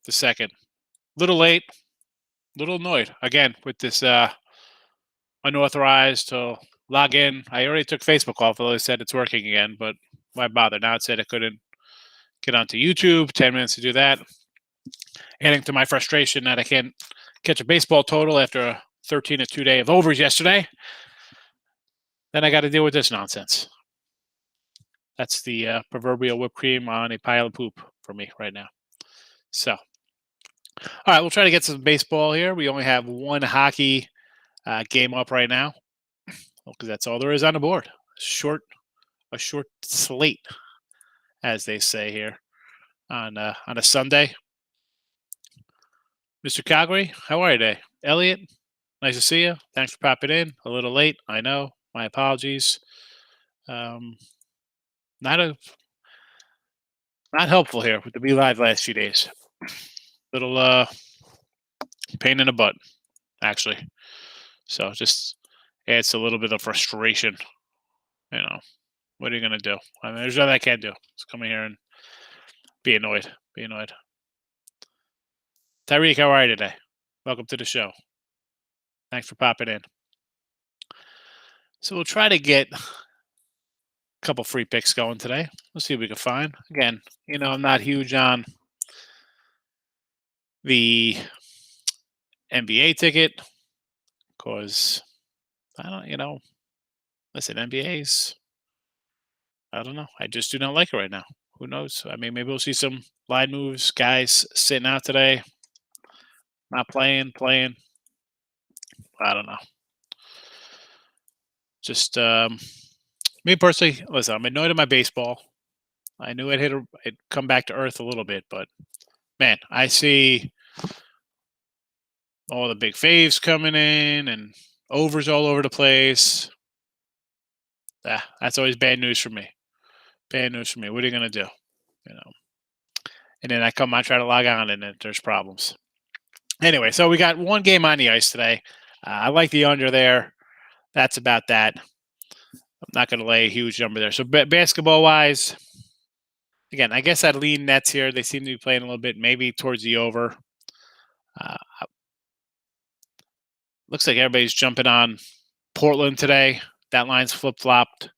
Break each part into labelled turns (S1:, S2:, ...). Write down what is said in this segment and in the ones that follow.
S1: the second. Little late, little annoyed again with this unauthorized to log in. I already took Facebook off, although they said it's working again, but why bother? Now it said I couldn't get onto YouTube. 10 minutes to do that. Adding to my frustration that I can't catch a baseball total after a 13-2 day of overs yesterday. Then I got to deal with this nonsense. That's the proverbial whipped cream on a pile of poop for me right now. So, all right, we'll try to get some baseball here. We only have one hockey game up right now because that's all there is on the board. A short slate, as they say here on a Sunday. Mr. Calgary, how are you today? Elliot, nice to see you. Thanks for popping in. A little late, I know. My apologies. Not helpful here with the Be Live last few days. Little pain in the butt, actually. So just adds a little bit of frustration. You know, what are you gonna do? I mean, there's nothing I can do. Just come in here and be annoyed. Be annoyed. Tyreek, how are you today? Welcome to the show. Thanks for popping in. So we'll try to get a couple free picks going today. Let's see what we can find. Again, I'm not huge on the NBA ticket because I don't, listen, NBA's, I don't know. I just do not like it right now. Who knows? I mean, maybe we'll see some line moves, guys sitting out today, not playing. I don't know. Just me personally, listen, I'm annoyed at my baseball. I knew it'd come back to earth a little bit, but man, I see all the big faves coming in and overs all over the place. That's always bad news for me. Bad news for me. What are you gonna do? And then I try to log on, and then there's problems. Anyway, so we got one game on the ice today. I like the under there. That's about that. I'm not going to lay a huge number there. So basketball-wise, again, I guess I'd lean Nets here. They seem to be playing a little bit, maybe towards the over. Looks like everybody's jumping on Portland today. That line's flip-flopped.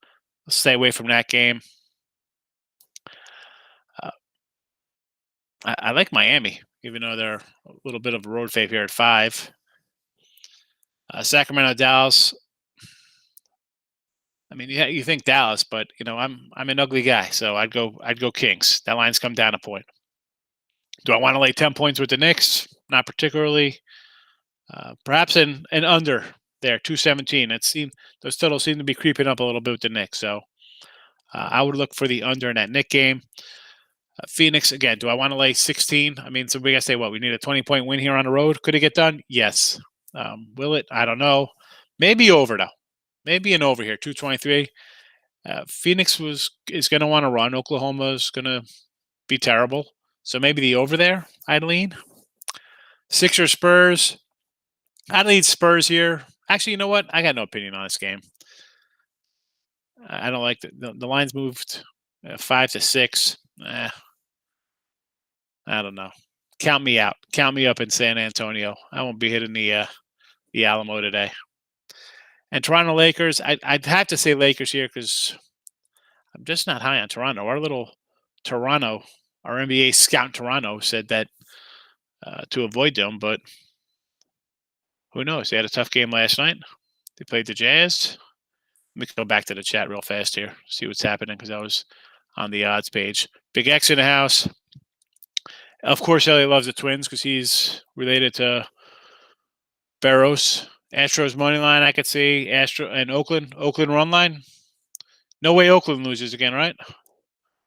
S1: Let's stay away from that game. I like Miami, even though they're a little bit of a road fave here at 5. Sacramento, Dallas. I mean, yeah, you think Dallas, but I'm an ugly guy, so I'd go Kings. That line's come down a point. Do I want to lay 10 points with the Knicks? Not particularly. Perhaps an under there, 217. Those totals seem to be creeping up a little bit with the Knicks, so I would look for the under in that Knick game. Phoenix, again, do I want to lay 16? I mean, so we got to say, what, we need a 20-point win here on the road? Could it get done? Yes. Will it? I don't know. Maybe over, though. Maybe an over here, 223. Phoenix is going to want to run. Oklahoma is going to be terrible. So maybe the over there, I'd lean. Sixers, Spurs. I'd lean Spurs here. Actually, you know what? I got no opinion on this game. I don't like the lines moved 5-6. I don't know. Count me out. Count me up in San Antonio. I won't be hitting the Alamo today. And Toronto Lakers, I'd have to say Lakers here because I'm just not high on Toronto. Our little Toronto, our NBA scout in Toronto said that to avoid them, but who knows? They had a tough game last night. They played the Jazz. Let me go back to the chat real fast here, see what's happening because I was on the odds page. Big X in the house. Of course, Elliot loves the Twins because he's related to Barros. Astros money line, I could see. Astro and Oakland run line. No way Oakland loses again, right?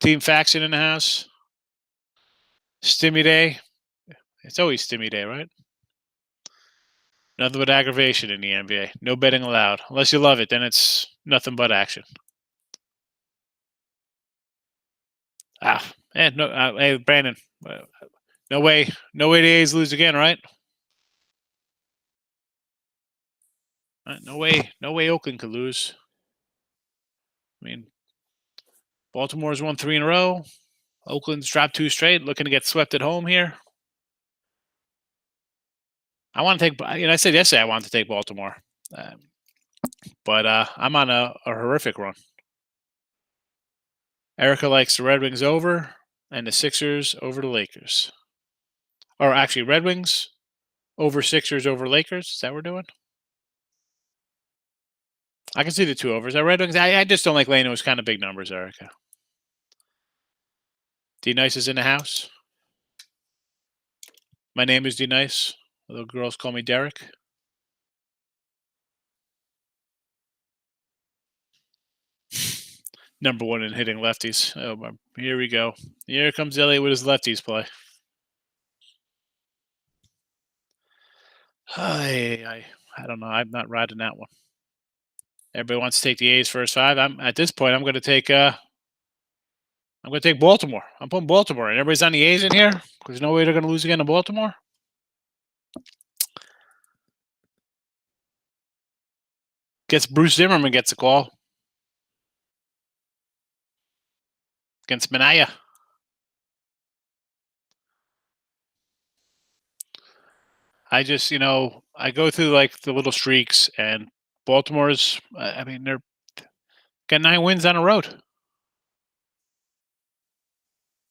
S1: Team Faxon in the house. Stimmy Day. It's always Stimmy Day, right? Nothing but aggravation in the NBA. No betting allowed. Unless you love it, then it's nothing but action. Hey, Brandon. No way the A's lose again, right? No way Oakland could lose. I mean, Baltimore's won 3 in a row. Oakland's dropped 2 straight, looking to get swept at home here. I want to take. I said yesterday I wanted to take Baltimore, um, but I'm on a horrific run. Erica likes the Red Wings over and the Sixers over the Lakers, or actually Red Wings over Sixers over Lakers. Is that what we're doing? I can see the two overs. Red Wings. I just don't like laying those kind of big numbers, Erica. D Nice is in the house. My name is D Nice. Little girls call me Derek. Number one in hitting lefties. Oh, here we go. Here comes Elliot with his lefties play. I don't know. I'm not riding that one. Everybody wants to take the A's first five. I'm at this point. I'm going to take. I'm going to take Baltimore. I'm putting Baltimore, and everybody's on the A's in here. There's no way they're going to lose again to Baltimore. Gets Bruce Zimmerman gets a call against Manaya. I just, I go through like the little streaks, and Baltimore's. I mean, they're got 9 wins on the road.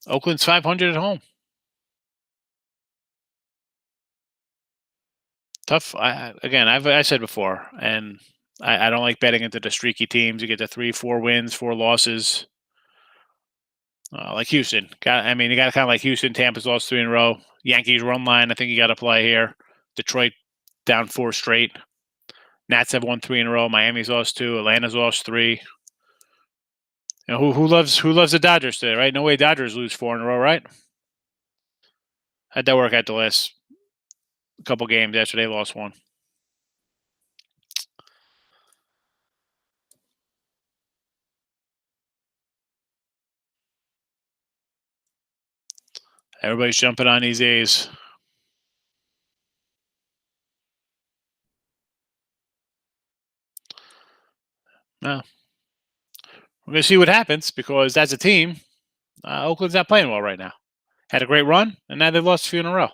S1: Oakland's 500 at home. Tough. I said before, and I don't like betting into the streaky teams. You get the 3, 4 wins, 4 losses. Like Houston. You got to kind of like Houston. Tampa's lost 3 in a row. Yankees run line. I think you got to play here. Detroit down 4 straight. Nats have won 3 in a row. Miami's lost 2. Atlanta's lost 3. Who loves the Dodgers today, right? No way Dodgers lose 4 in a row, right? How'd that work out the last couple games after they lost 1? Everybody's jumping on these A's. No. We're going to see what happens because as a team, Oakland's not playing well right now. Had a great run, and now they've lost a few in a row.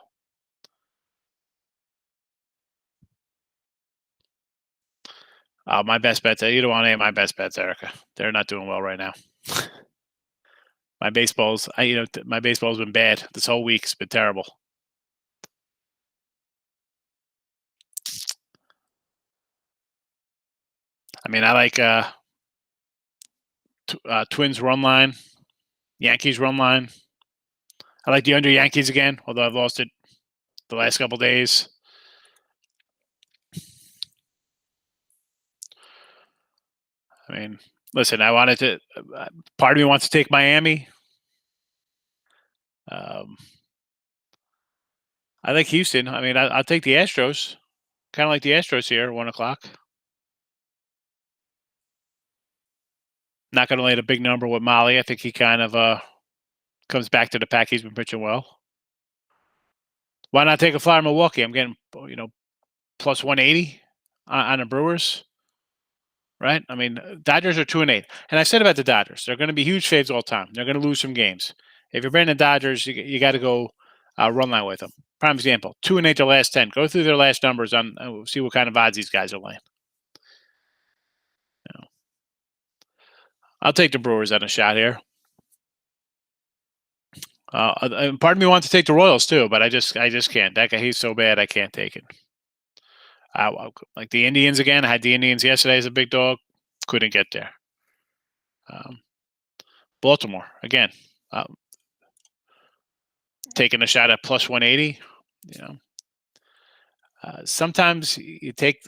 S1: My best bets. You don't want to name my best bets, Erica. They're not doing well right now. My baseball's been bad this whole week. It's been terrible. I mean, I like Twins run line, Yankees run line. I like the under Yankees again, although I've lost it the last couple days. I mean, listen, I wanted to. Part of me wants to take Miami. I like Houston. I mean, I'll take the Astros. Kind of like the Astros here, 1:00. Not going to lay a big number with Molly. I think he kind of comes back to the pack. He's been pitching well. Why not take a flyer in Milwaukee? I'm getting, plus 180 on the Brewers, right? I mean, Dodgers are 2-8. And I said about the Dodgers, they're going to be huge faves all the time. They're going to lose some games. If you're betting the Dodgers, you got to go run line with them. Prime example, 2-8 their last 10. Go through their last numbers on see what kind of odds these guys are laying. I'll take the Brewers on a shot here. Part of me wants to take the Royals too, but I just can't. That guy, he's so bad, I can't take it. Like the Indians again. I had the Indians yesterday as a big dog. Couldn't get there. Baltimore again. Taking a shot at plus 180. Sometimes you take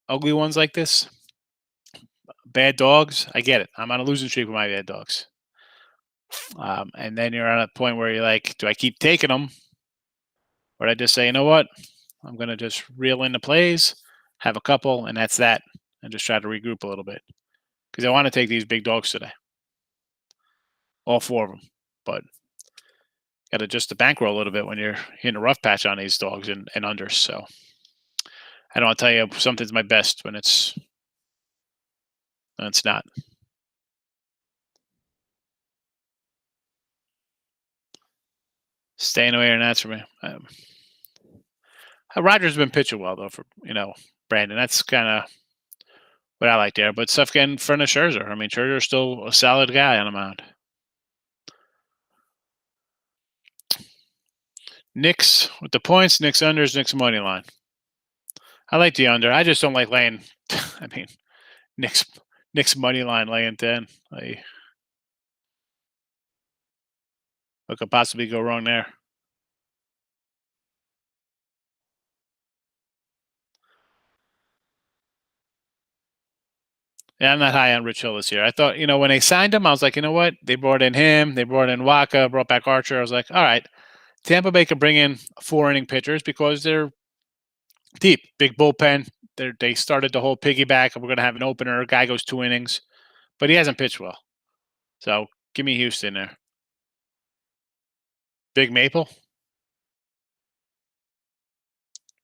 S1: ugly ones like this. Bad dogs. I get it. I'm on a losing streak with my bad dogs. And then you're at a point where you're like, do I keep taking them? Or do I just say, you know what? I'm going to just reel in the plays, have a couple, and that's that, and just try to regroup a little bit. Because I want to take these big dogs today. All 4 of them. But got to adjust the bankroll a little bit when you're hitting a rough patch on these dogs and unders. So I don't want to tell you something's my best when it's not. Staying away or not for me. Rogers has been pitching well though for Brandon. That's kind of what I like there. But stuff getting in front of Scherzer. I mean, Scherzer's still a solid guy on the mound. Knicks with the points, Knicks unders, Knicks money line. I like the under. I just don't like laying. I mean, Knicks money line laying 10. What could possibly go wrong there? Yeah, I'm not high on Rich Hill this year. I thought, when they signed him, I was like, you know what? They brought in him, they brought in Waka, brought back Archer. I was like, all right, Tampa Bay could bring in 4 inning pitchers because they're deep, big bullpen. They started the whole piggyback. We're going to have an opener. A guy goes 2 innings, but he hasn't pitched well. So give me Houston there. Big Maple.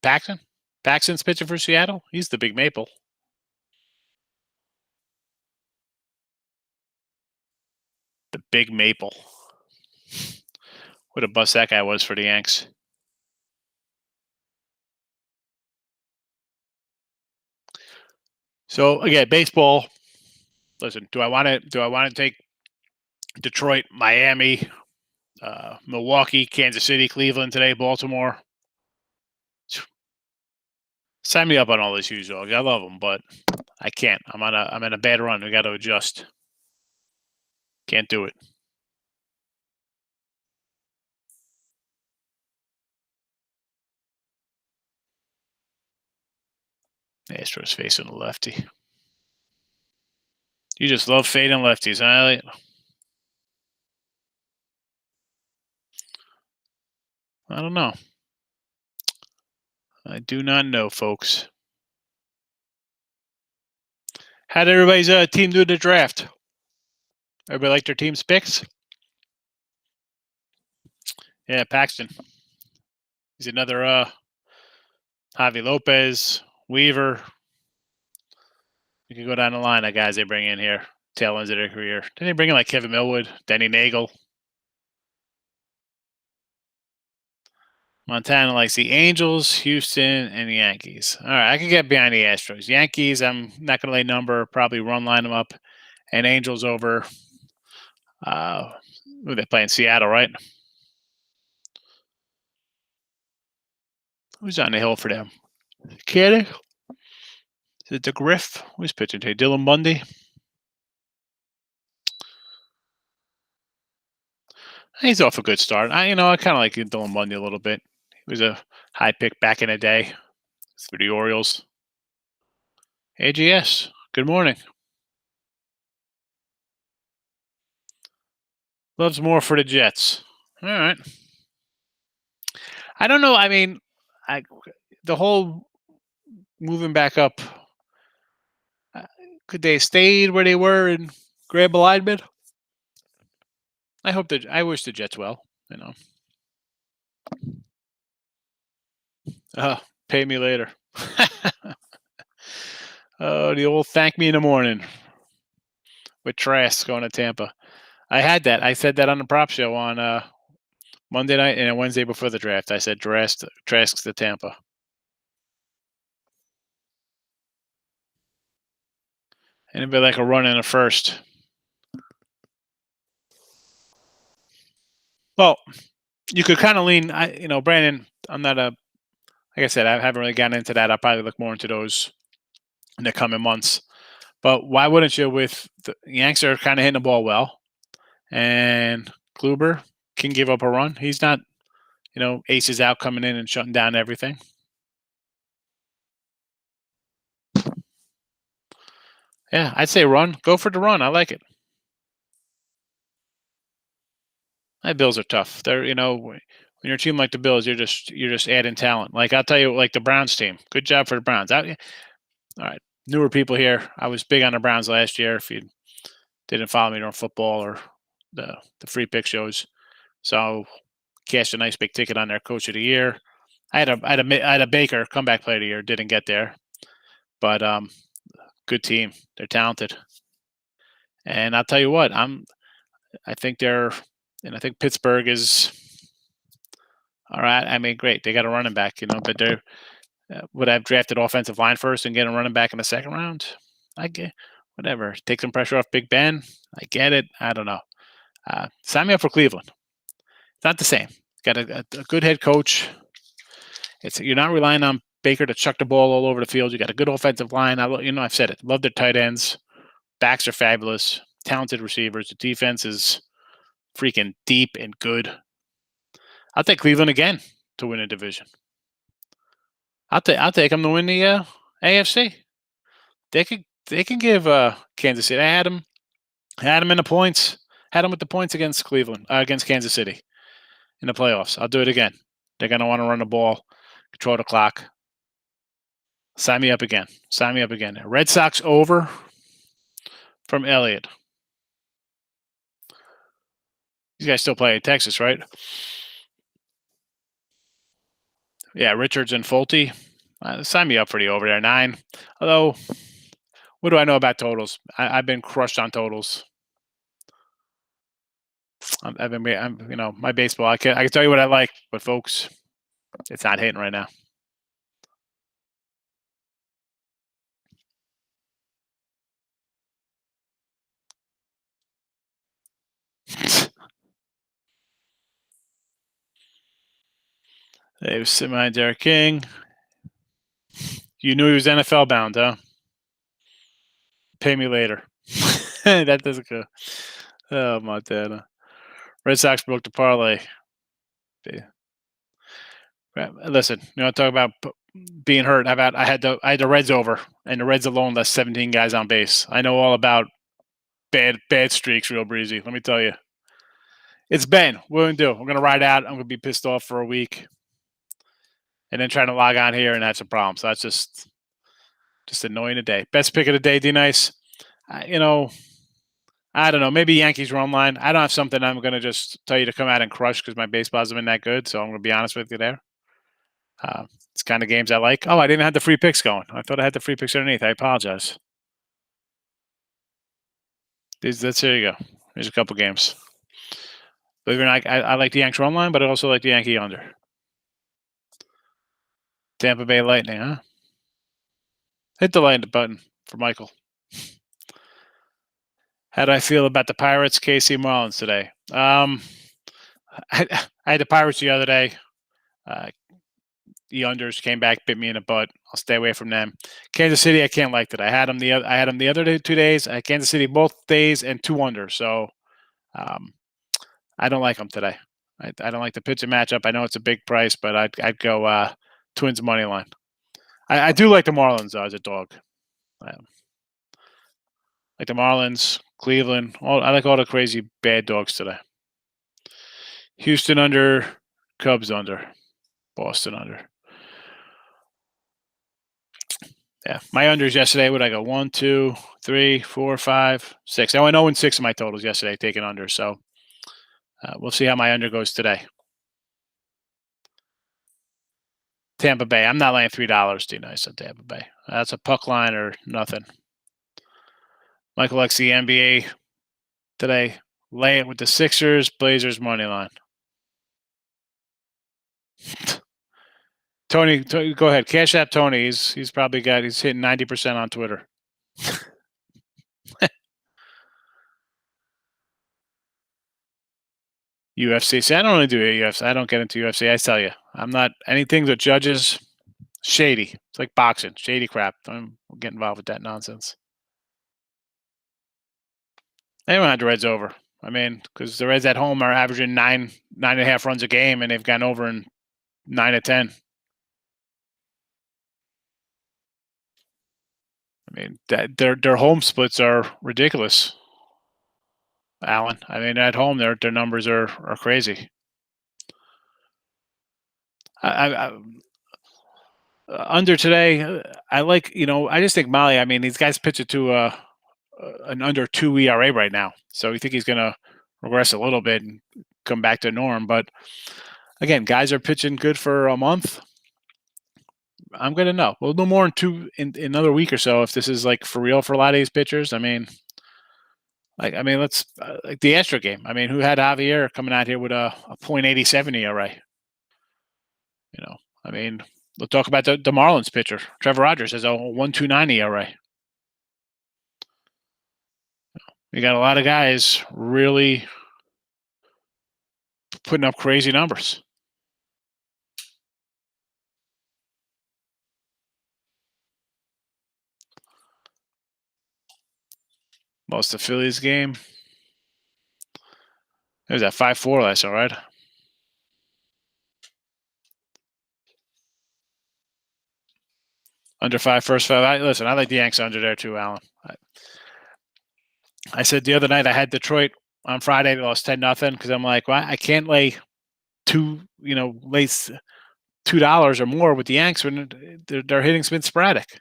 S1: Paxton. Paxton's pitching for Seattle. He's the Big Maple. The Big Maple. What a bust that guy was for the Yanks. So again, baseball. Listen, do I want to take Detroit, Miami, Milwaukee, Kansas City, Cleveland today, Baltimore? Sign me up on all these huge dogs. I love them, but I can't. I'm in a bad run. We got to adjust. Can't do it. Astros facing a lefty. You just love fading lefties, huh? I don't know. I do not know, folks. How did everybody's team do the draft? Everybody like their team's picks? Yeah, Paxton. He's another Javi Lopez, Weaver. You can go down the line of guys they bring in here. Tail ends of their career. Didn't they bring in like Kevin Millwood, Denny Nagel? Montana likes the Angels, Houston, and the Yankees. All right, I can get behind the Astros. Yankees, I'm not going to lay number. Probably run line them up. And Angels over. Who they playing? Seattle, right? Who's on the hill for them? Kidding? Is it the Griff? Who's pitching today? Dylan Bundy? He's off a good start. I kind of like Dylan Bundy a little bit. He was a high pick back in the day for the Orioles. AGS, good morning. Loves more for the Jets. All right. I don't know. I mean, the whole moving back up. Could they have stayed where they were and grab a lineman? I wish the Jets well. Pay me later. Oh, the old thank me in the morning with Trask going to Tampa. I had that. I said that on the prop show on Monday night and Wednesday before the draft. I said Trask's to Tampa. And it'd be like a run in a first. Well, you could kind of lean. Brandon, I'm not like I said, I haven't really gotten into that. I'll probably look more into those in the coming months. But why wouldn't you? With the Yanks are kind of hitting the ball well, and Kluber can give up a run. He's not, aces out coming in and shutting down everything. Yeah, I'd say run. Go for the run. I like it. My Bills are tough. They're when you're a team like the Bills, you're just adding talent. Like I'll tell you, like the Browns team. Good job for the Browns. All right, newer people here. I was big on the Browns last year. If you didn't follow me during football or the free pick shows, so cashed a nice big ticket on their coach of the year. I had a Baker comeback player of the year. Didn't get there, but good team. They're talented, and I'll tell you what. I think Pittsburgh is All right. I mean, great. They got a running back, but they're would I have drafted offensive line first and get a running back in the second round? I get whatever. Take some pressure off Big Ben. I get it. I don't know. Sign me up for Cleveland. It's not the same. Got a good head coach. You're not relying on Baker to chuck the ball all over the field. You got a good offensive line. I've said it. Love their tight ends. Backs are fabulous. Talented receivers. The defense is freaking deep and good. I'll take Cleveland again to win a division. I'll take them to win the AFC. They can give Kansas City. I had them in the points. Had them with the points against Cleveland, against Kansas City in the playoffs. I'll do it again. They're gonna want to run the ball, control the clock. Sign me up again. Sign me up again. Red Sox over from Elliott. You guys still play in Texas, right? Yeah, Richards and Fulte. Sign me up for the over there. 9. Although, what do I know about totals? I've been crushed on totals. My baseball. I can tell you what I like, but folks, it's not hitting right now. They was sitting behind Derek King. You knew he was NFL bound, huh? Pay me later. That doesn't go. Oh, Montana. Red Sox broke the parlay. Listen, talk about being hurt. How about I had the Reds over, and the Reds alone left 17 guys on base. I know all about bad streaks, real breezy. Let me tell you. It's Ben. What are we gonna do? We're gonna ride out. I'm gonna be pissed off for a week, and then trying to log on here and have some problems. So that's just annoying today. Best pick of the day, D Nice. I don't know. Maybe Yankees run line. I don't have something I'm gonna just tell you to come out and crush because my baseball hasn't been that good. So I'm gonna be honest with you there. It's kind of games I like. Oh, I didn't have the free picks going. I thought I had the free picks underneath. I apologize. There you go. There's a couple games. Believe it or not, I like the Yanks run line, but I also like the Yankee under. Tampa Bay Lightning, huh? Hit the lightning button for Michael. How do I feel about the Pirates, KC Marlins today? I had the Pirates the other day. The unders came back, bit me in the butt. I'll stay away from them. Kansas City, I can't like that. I had them the other 2 days. Kansas City both days and 2 under. So I don't like them today. I don't like the pitching matchup. I know it's a big price, but I'd go Twins money line. I do like the Marlins though as a dog. Like the Marlins, Cleveland. I like all the crazy bad dogs today. Houston under, Cubs under, Boston under. Yeah, my unders yesterday. Would I go 1, 2, 3, 4, 5, 6? I went 0 and 6 in my totals yesterday, taking under. So we'll see how my under goes today. Tampa Bay. I'm not laying $3. Too nice on Tampa Bay. That's a puck line or nothing. Michael likes the NBA today. Lay it with the Sixers, Blazers money line. Tony, go ahead. Cash App Tony. He's hitting 90% on Twitter. UFC. See, I don't really do UFC. I don't get into UFC. I tell you, I'm not anything that judges. Shady. It's like boxing. Shady crap. Don't get involved with that nonsense. Anyone had the Reds over. I mean, because the Reds at home are averaging 9.5 runs a game, and they've gone over in 9 of 10. I mean, their home splits are ridiculous. Alan. I mean, at home their numbers are crazy. Under today, I like I just think Molly. I mean, these guys pitch it to an under 2 ERA right now, so you think he's going to regress a little bit and come back to norm. But again, guys are pitching good for a month. I'm going to know. We'll know more in another week or so if this is like for real for a lot of these pitchers. I mean, let's like the Astro game. I mean, who had Javier coming out here with a .87 ERA? I mean, we'll talk about the Marlins pitcher. Trevor Rogers has a 1.29 ERA. You got a lot of guys really putting up crazy numbers. Lost the Phillies game. It was at 5-4 last, all right? Under 5 first 5. Listen, I like the Yanks under there too, Alan. I said the other night I had Detroit on Friday. They lost 10-0 because I'm like, well, I can't lay lay $2 or more with the Yanks when their hitting's been sporadic.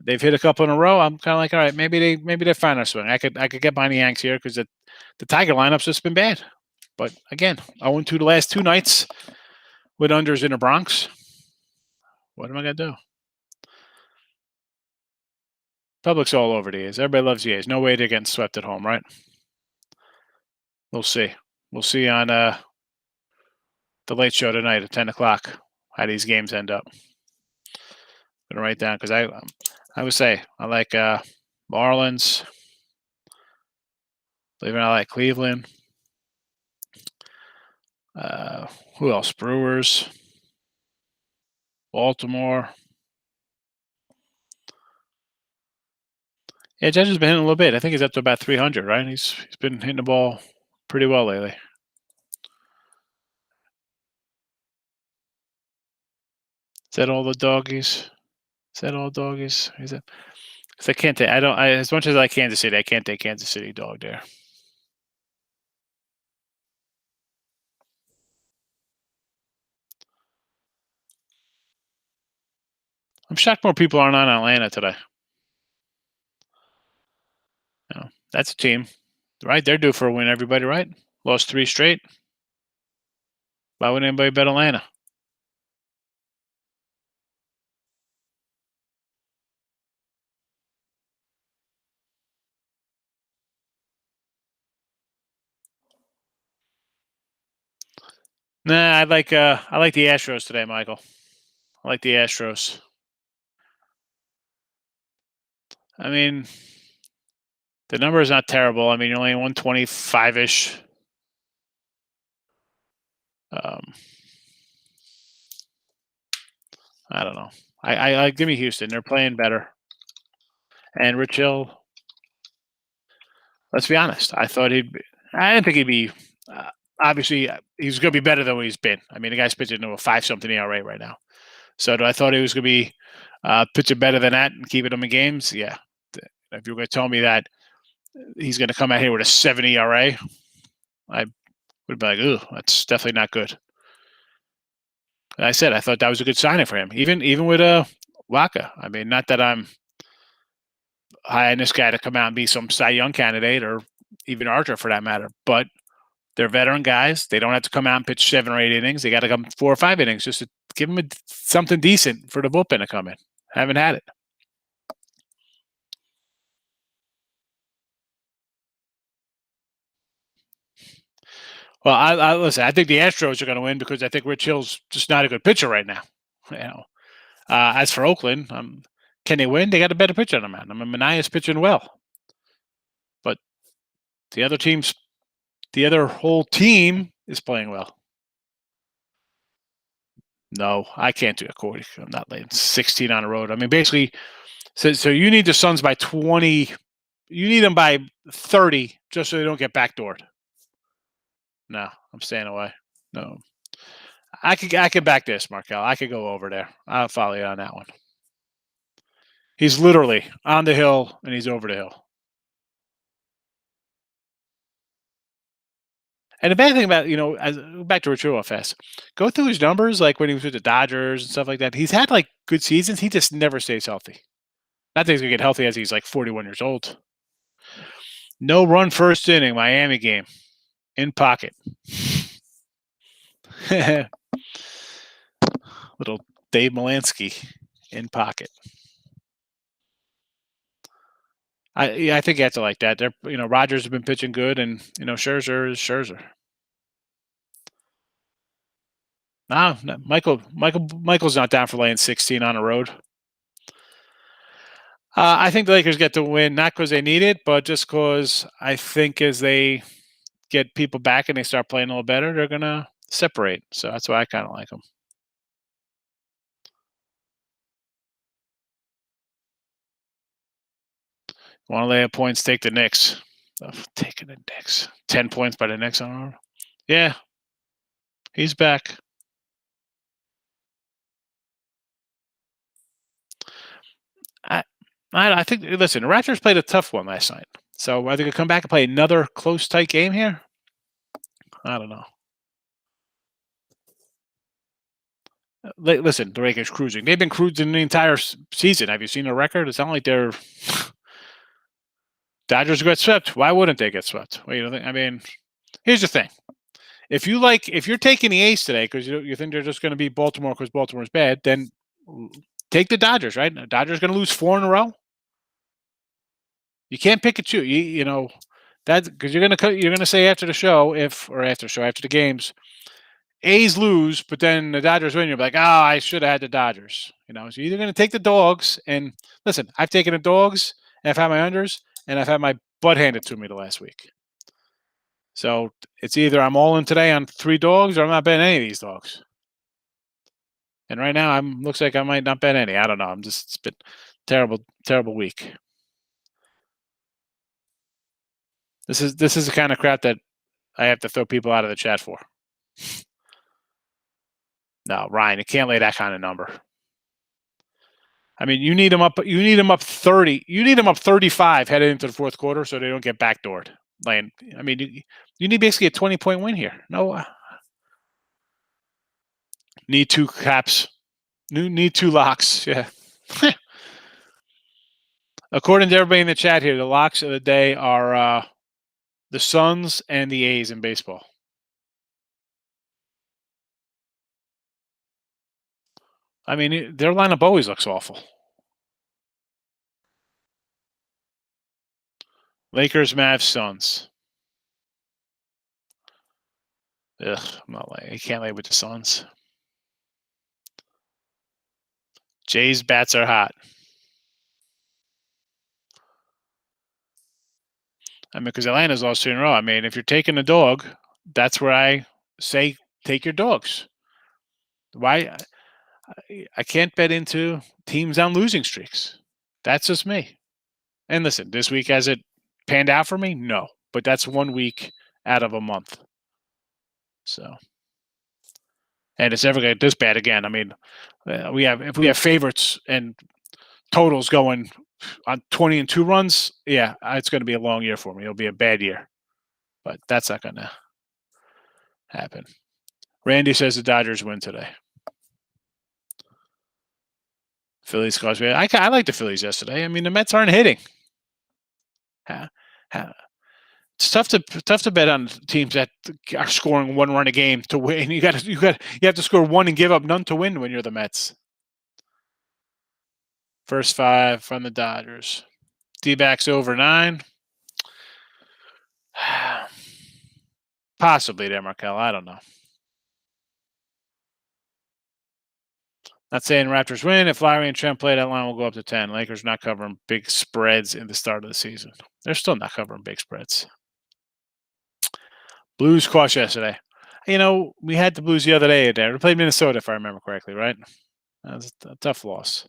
S1: They've hit a couple in a row. I'm kind of like, all right, maybe they find their swing. I could get behind the Yanks here because the Tiger lineup's just been bad. But again, 0-2 the last 2 nights with unders in the Bronx. What am I gonna do? Public's all over the A's. Everybody loves the A's. No way they're getting swept at home, right? We'll see. We'll see on the late show tonight at 10 o'clock how these games end up. I'm gonna write down because I would say I like Marlins. Believe it or not, I like Cleveland. Who else? Brewers. Baltimore. Yeah, Judge has been hitting a little bit. I think he's up to about 300, right? He's been hitting the ball pretty well lately. Is that all the doggies? Is that all doggies? Is it? Because I can't take. As much as I like Kansas City, I can't take Kansas City dog there. I'm shocked more people aren't on Atlanta today. That's a team, right? They're due for a win. Everybody, right? Lost 3 straight. Why would anybody bet Atlanta? Nah, I like the Astros today, Michael. I like the Astros. I mean, the number is not terrible. I mean, you're only 125-ish. I don't know. I give me Houston. They're playing better. And Rich Hill, let's be honest. I didn't think he'd be. Obviously, he's going to be better than what he's been. I mean, the guy's pitching to a 5-something ERA right now. So do I thought he was going to be pitching better than that and keeping them in games? Yeah. If you were going to tell me that he's going to come out here with a 7 ERA, I would be like, ooh, that's definitely not good. And I said I thought that was a good signing for him, even with Wacha. I mean, not that I'm high on this guy to come out and be some Cy Young candidate or even Archer for that matter, but they're veteran guys. They don't have to come out and pitch 7 or 8 innings. They got to come 4 or 5 innings just to give them something decent for the bullpen to come in. Haven't had it. Well, I listen. I think the Astros are going to win because I think Rich Hill's just not a good pitcher right now. As for Oakland, can they win? They got a better pitcher on the mound. I mean, Manaea's pitching well, but the other whole team is playing well. No, I can't do it, Corey. I'm not laying 16 on the road. I mean, basically, so you need the Suns by 20. You need them by 30 just so they don't get backdoored. No, I'm staying away. No, I could back this, Markel. I could go over there. I'll follow you on that one. He's literally on the hill and he's over the hill. And the bad thing about, back to Rich fast, go through his numbers, like when he was with the Dodgers and stuff like that. He's had like good seasons. He just never stays healthy. Not that he's gonna get healthy as he's like 41 years old. No run first inning, Miami game. In pocket. Little Dave Melansky in pocket. I think you have to like that. Rogers has been pitching good, and Scherzer is Scherzer. No, Michael's not down for laying 16 on the road. I think the Lakers get the win, not because they need it, but just because I think as they get people back and they start playing a little better, they're gonna separate. So that's why I kind of like them. Want to lay at points? Take the Knicks. Taking the Knicks. 10 points by the Knicks on. Yeah, he's back. I, I think. Listen, the Raptors played a tough one last night. So are they gonna come back and play another close, tight game here? I don't know. Listen, the Lakers cruising. They've been cruising the entire season. Have you seen the record? It's not like they're Dodgers get swept. Why wouldn't they get swept? Well, you know, I mean, here's the thing: if you're taking the A's today because you think they're just going to beat Baltimore because Baltimore's bad, then take the Dodgers. Right? The Dodgers going to lose 4 in a row. You can't pick and choose. You know that because you're gonna say after the show after the games, A's lose, but then the Dodgers win. You're like, oh, I should have had the Dodgers. You know, so you're either going to take the dogs and listen. I've taken the dogs, and I've had my unders, and I've had my butt handed to me the last week. So it's either I'm all in today on 3 dogs, or I'm not betting any of these dogs. And right now, looks like I might not bet any. I don't know. It's been terrible week. This is the kind of crap that I have to throw people out of the chat for. No, Ryan, you can't lay that kind of number. I mean, you need them up. You need them up 30. You need them up 35 headed into the fourth quarter, so they don't get backdoored. I mean, you need basically a 20-point win here. No, need 2 caps. Need 2 locks. Yeah. According to everybody in the chat here, the locks of the day are the Suns and the A's in baseball. I mean, their lineup always looks awful. Lakers, Mavs, Suns. Ugh, I'm not I can't lay with the Suns. Jays bats are hot. I mean, because Atlanta's lost 2 in a row. I mean, if you're taking a dog, that's where I say take your dogs. Why? I can't bet into teams on losing streaks. That's just me. And listen, this week has it panned out for me? No, but that's 1 week out of a month. So, and it's never going to get this bad again. I mean, if we have favorites and totals going on 20 and 2 runs, yeah, it's going to be a long year for me. It'll be a bad year, but that's not going to happen. Randy says the Dodgers win today. Phillies caused me. I like the Phillies yesterday. I mean, the Mets aren't hitting. It's tough to bet on teams that are scoring 1 run a game to win. You have to score 1 and give up none to win when you're the Mets. First 5 from the Dodgers. D-backs over 9. Possibly there, Markel. I don't know. Not saying Raptors win. If Lowry and Trent play, that line will go up to 10. Lakers not covering big spreads in the start of the season. They're still not covering big spreads. Blues cost yesterday. You know, we had the Blues the other day. We played Minnesota, if I remember correctly, right? That was a tough loss.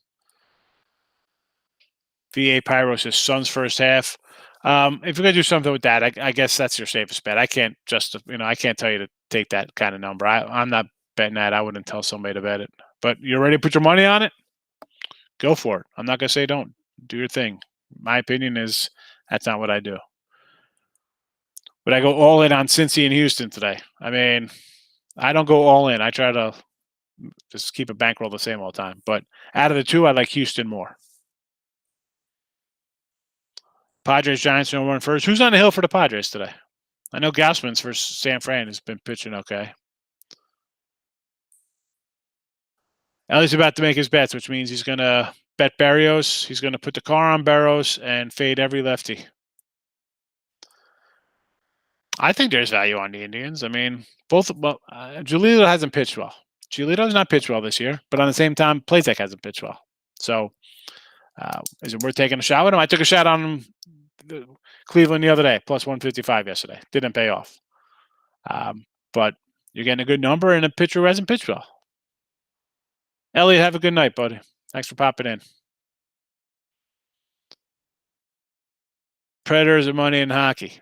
S1: VA Pyro says Suns first half. If you're gonna do something with that, I guess that's your safest bet. I can't I can't tell you to take that kind of number. I'm not betting that. I wouldn't tell somebody to bet it. But you're ready to put your money on it? Go for it. I'm not gonna say don't. Do your thing. My opinion is that's not what I do. But I go all in on Cincy and Houston today. I mean, I don't go all in. I try to just keep a bankroll the same all the time. But out of the 2, I like Houston more. Padres, Giants, no run first. Who's on the hill for the Padres today? I know Gausman's for San Fran has been pitching okay. Ellie's about to make his bets, which means he's going to bet Barrios. He's going to put the car on Barrios and fade every lefty. I think there's value on the Indians. I mean, Jaleel hasn't pitched well. Giolito's not pitched well this year, but on the same time, Plesac hasn't pitched well. So, is it worth taking a shot with him? I took a shot on Cleveland the other day, plus 155 yesterday. Didn't pay off. But you're getting a good number and a pitcher who hasn't pitched well. Elliot, have a good night, buddy. Thanks for popping in. Predators are money in hockey.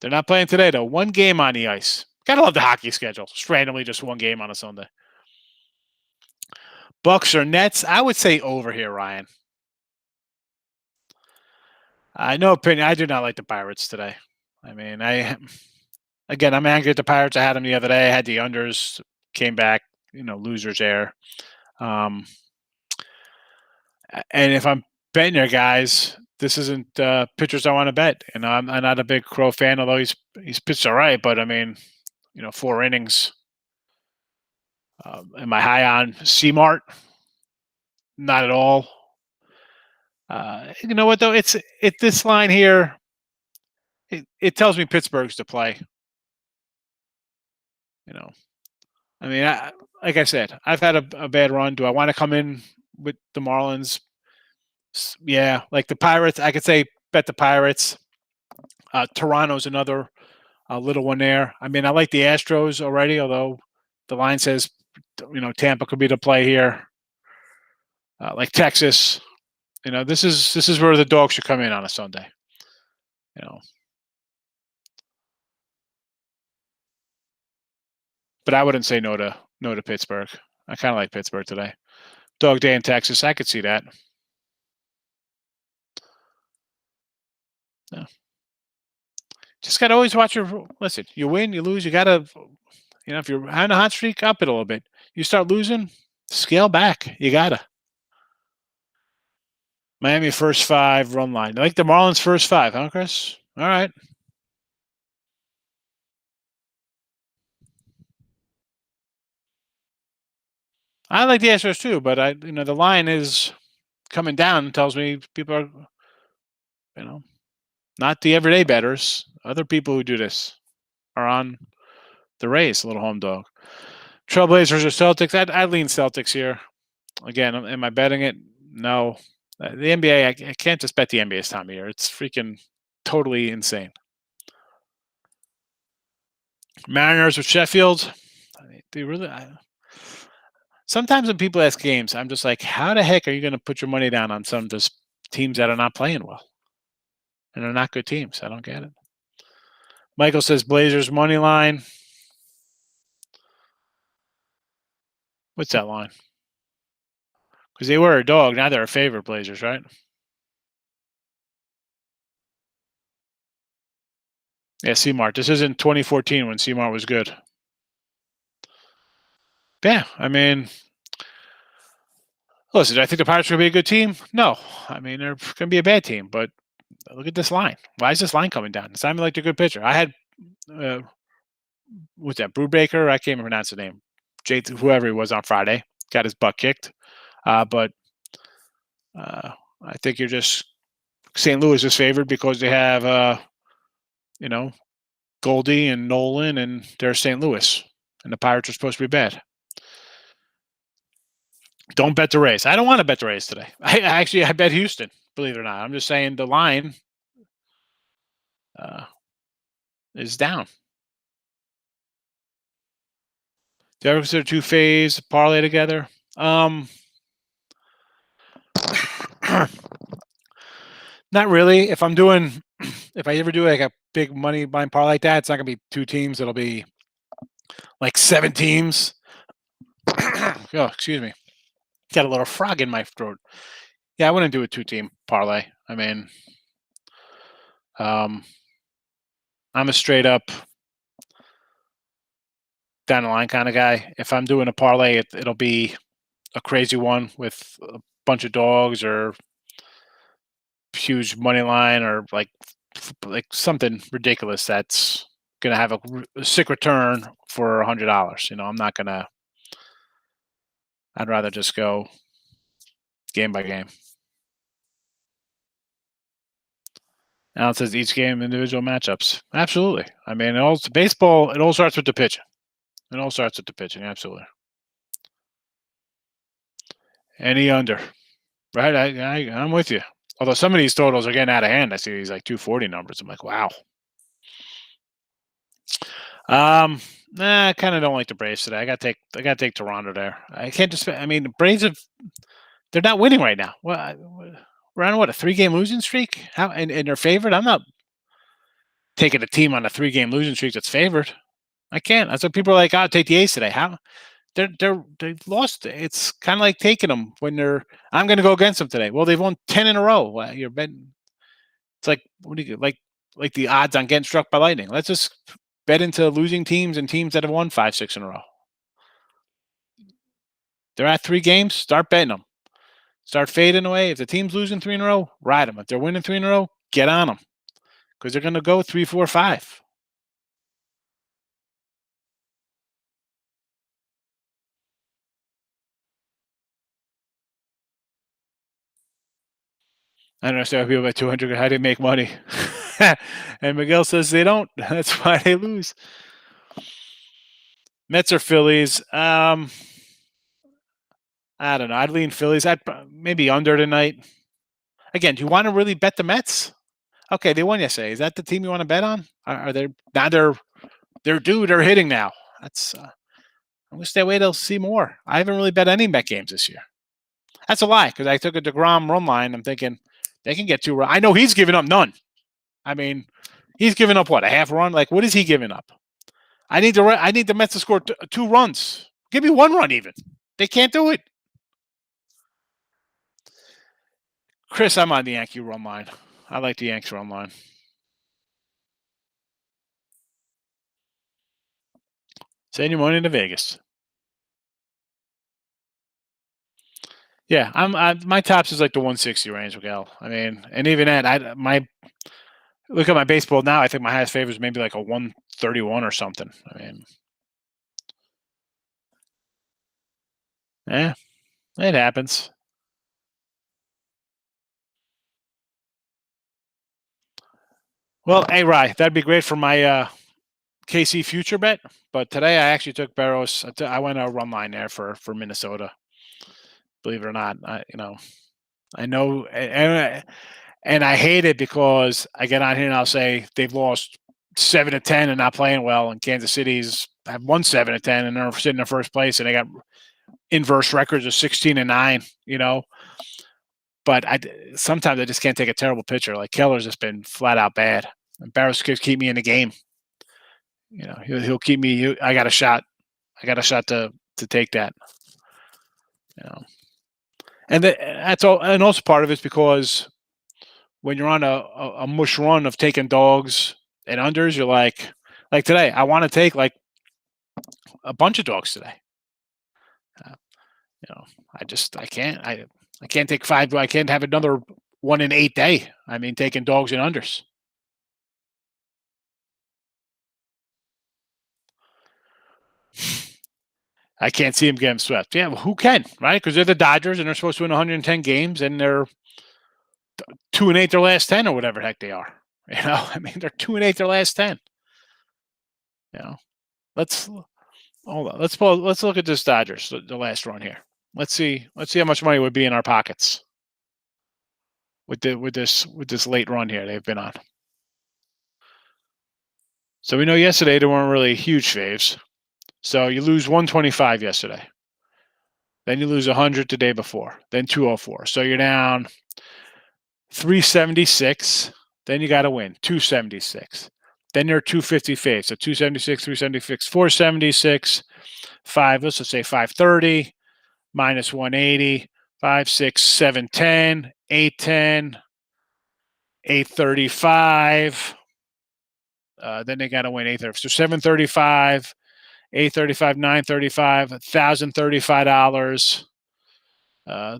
S1: They're not playing today, though. One game on the ice. Gotta love the hockey schedule. Just randomly just one game on a Sunday. Bucks or Nets? I would say over here, Ryan. No opinion. I do not like the Pirates today. I mean, I'm angry at the Pirates. I had them the other day. I had the unders, came back, losers there. And if I'm betting your guys, this isn't pitchers I want to bet. I'm not a big Crow fan, although he's pitched all right. But I mean, 4 innings. Am I high on C-Mart? Not at all. You know what though? It's this line here. It tells me Pittsburgh's to play. I mean, like I said, I've had a bad run. Do I want to come in with the Marlins? Yeah, like the Pirates, I could say bet the Pirates. Toronto's another little one there. I mean, I like the Astros already, although the line says, Tampa could be the play here. Like Texas, this is where the dogs should come in on a Sunday. But I wouldn't say no to Pittsburgh. I kind of like Pittsburgh today. Dog day in Texas, I could see that. Yeah. Just got to always watch listen, you win, you lose, you got to, if you're on a hot streak, up it a little bit. You start losing, scale back. You got to. Miami first 5 run line. I like the Marlins first 5, huh, Chris? All right. I like the Astros too, but the line is coming down. Tells me people are, not the everyday bettors. Other people who do this are on the Rays, a little home dog. Trailblazers or Celtics? I'd lean Celtics here. Again, am I betting it? No. The NBA, I can't just bet the NBA this time of year. It's freaking totally insane. Mariners with Sheffield. I mean, they really. Sometimes when people ask games, I'm just like, how the heck are you going to put your money down on some just teams that are not playing well? And they're not good teams. I don't get it. Michael says Blazers money line. What's that line? Because they were a dog. Now they're a favorite, Blazers, right? Yeah, C-Mart. This isn't 2014 when C-Mart was good. Yeah, I mean, listen, do I think the Pirates are going to be a good team? No. I mean, they're going to be a bad team, but look at this line. Why is this line coming down? It's not even like they're a good pitcher. I had, what's that, Brubaker? I can't even pronounce the name. Whoever he was on Friday, got his butt kicked. But I think you're just, St. Louis is favored because they have, Goldie and Nolan, and they're St. Louis. And the Pirates are supposed to be bad. Don't bet the Rays. I don't want to bet the Rays today. I bet Houston, believe it or not. I'm just saying the line is down. Do you ever consider 2-phase parlay together? Not really. If I ever do like a big money line parlay like that, it's not gonna be 2 teams. It'll be like 7 teams. Oh, excuse me. Got a little frog in my throat. Yeah, I wouldn't do a 2-team parlay. I mean, I'm a straight up down the line kind of guy. If I'm doing a parlay, it'll be a crazy one with a bunch of dogs or huge money line or like something ridiculous that's gonna have a sick return for $100. I'm not gonna. I'd rather just go game by game. Alan says each game individual matchups. Absolutely. I mean, baseball. It all starts with the pitching. Absolutely. Any under. Right? I'm with you. Although some of these totals are getting out of hand. I see these like 240 numbers. I'm like, wow. I kind of don't like the Braves today. I gotta take Toronto there. I can't just. I mean, the Braves have. They're not winning right now. We're on what, a 3-game losing streak? How and they're favored? I'm not taking a team on a 3-game losing streak that's favored. I can't. That's what people are like. I'll take the A's today. How they lost. It's kind of like taking them when they're. I'm going to go against them today. Well, they've won 10 in a row. Well, you're betting. It's like what do you like the odds on getting struck by lightning? Let's just bet into losing teams and teams that have won 5, 6 in a row. They're at 3 games. Start betting them. Start fading away. If the team's losing 3 in a row, ride them. If they're winning 3 in a row, get on them because they're going to go 3, 4, 5. I don't understand why people bet 200. How do they make money? And Miguel says they don't. That's why they lose. Mets or Phillies? I don't know. I'd lean Phillies. I'd maybe under tonight. Again, do you want to really bet the Mets? Okay, they won yesterday. Is that the team you want to bet on? Are they now? They're due. They're hitting now. That's. I wish that way they'll see more. I haven't really bet any Met games this year. That's a lie because I took a DeGrom run line. I'm thinking they can get 2 runs. I know he's giving up none. I mean, he's giving up what, a half run? Like, what is he giving up? I need the Mets to score 2 runs. Give me 1 run even. They can't do it. Chris, I'm on the Yankee run line. I like the Yanks run line. Send your money to Vegas. Yeah, my tops is like the 160 range, Miguel. I mean, and even that, my look at my baseball now. I think my highest favorite is maybe like a 131 or something. I mean, yeah, it happens. Well, hey, Rye, that'd be great for my KC future bet. But today I actually took Barrows. I went a run line there for Minnesota. Believe it or not, I know, and I hate it because I get on here and I'll say they've lost 7 of 10 and not playing well, and Kansas City's have won 7 of 10 and they're sitting in first place, and they got inverse records of 16-9. But sometimes I just can't take a terrible pitcher. Like Keller's just been flat out bad. And Barrows could keep me in the game. He'll keep me. I got a shot. I got a shot to take that. And that's all. And also part of it's because when you're on a mush run of taking dogs and unders, you're like today, I want to take like a bunch of dogs today. I can't. I can't take 5. I can't have another 1 in 8 day. I mean, taking dogs and unders. I can't see him getting swept. Yeah, well, who can, right? Because they're the Dodgers and they're supposed to win 110 games and they're 2-8 their last 10 or whatever the heck they are. I mean, they're 2-8 their last 10. Let's hold on. Let's look at this Dodgers, the last run here. Let's see how much money would be in our pockets with this late run here they've been on. So we know yesterday they weren't really huge faves. So you lose 125 yesterday. Then you lose 100 the day before. Then 204. So you're down 376. Then you got to win 276. Then you're 250 faves. So 276, 376, 476, 5. Let's just say 530 minus 180, 5, 6, 7, 10, 810, 835. Then they got to win 835. So 735, 835, 935, $1,035.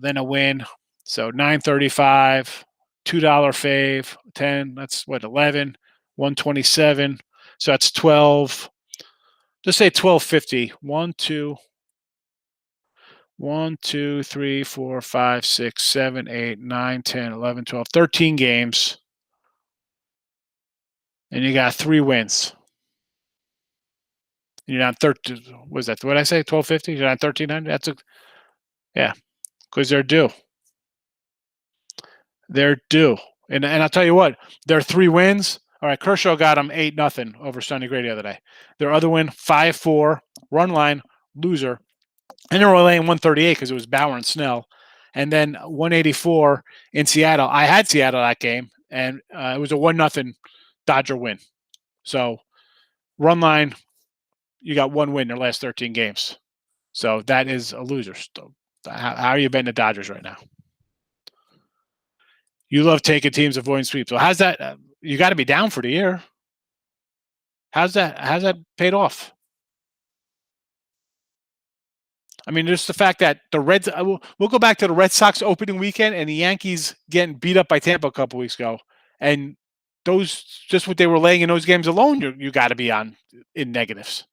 S1: Then a win. So 935, $2 fave, 10. That's what, 11, 127. So that's 12. Just say 1250. 1, 2, 3, 4, 5, 6, 7, 8, 9, 10, 11, 12, 13 games. And you got 3 wins. And you're down 13. Was that what I say? 1250? You're down 1300? Yeah. because they're due. They're due. And I'll tell you what, their 3 wins. All right, Kershaw got them 8-0 over Sonny Gray the other day. Their other win, 5-4, run line, loser. And they were laying 138 because it was Bauer and Snell. And then 184 in Seattle. I had Seattle that game, and it was a 1-0 Dodger win. So run line, you got 1 win in their last 13 games. So that is a loser. So how are you betting the Dodgers right now? You love taking teams avoiding sweeps. So how's that? You got to be down for the year. How's that paid off? I mean, just the fact that the Reds. We'll go back to the Red Sox opening weekend and the Yankees getting beat up by Tampa a couple weeks ago, and those just what they were laying in those games alone. You got to be in negatives.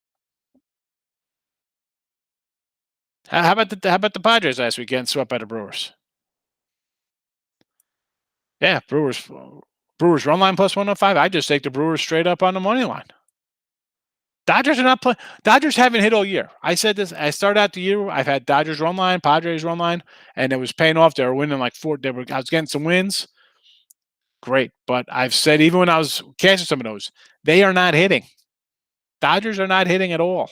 S1: How about the Padres last week getting swept by the Brewers? Yeah, Brewers run line plus 105. I just take the Brewers straight up on the money line. Dodgers are not playing. Dodgers haven't hit all year. I said this. I started out the year. I've had Dodgers run line, Padres run line, and it was paying off. They were winning like 4. I was getting some wins. Great, but I've said even when I was catching some of those, they are not hitting. Dodgers are not hitting at all.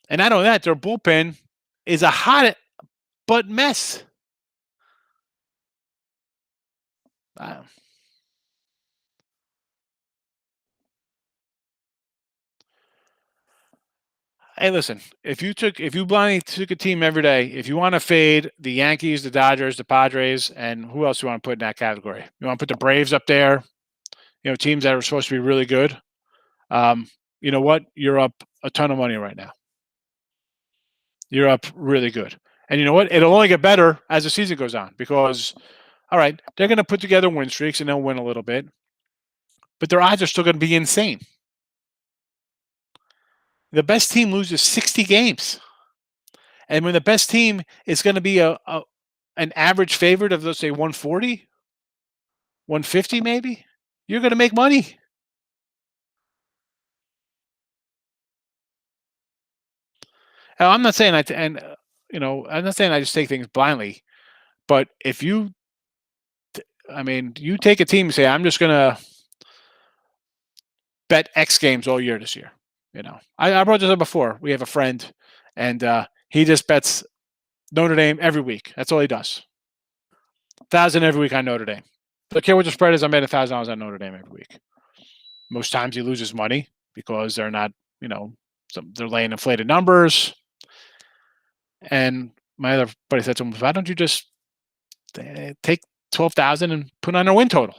S1: And not only that, their bullpen is a hot but mess. Hey, listen, if you blindly took a team every day, if you want to fade the Yankees, the Dodgers, the Padres, and who else you want to put in that category? You want to put the Braves up there, teams that are supposed to be really good. You know what? You're up a ton of money right now. You're up really good. And you know what? It'll only get better as the season goes on because, all right, they're going to put together win streaks and they'll win a little bit, but their odds are still going to be insane. The best team loses 60 games. And when the best team is going to be an average favorite of, let's say, 140, 150 maybe, you're going to make money. Now, I'm not saying I'm not saying I just take things blindly, but if you take a team and say, I'm just going to bet X games all year this year. I brought this up before. We have a friend, and he just bets Notre Dame every week. That's all he does. 1,000 every week on Notre Dame. Don't care what the spread is. I'm betting $1,000 on Notre Dame every week. Most times he loses money because they're not, they're laying inflated numbers. And my other buddy said to him, why don't you just take 12,000 and put on a win total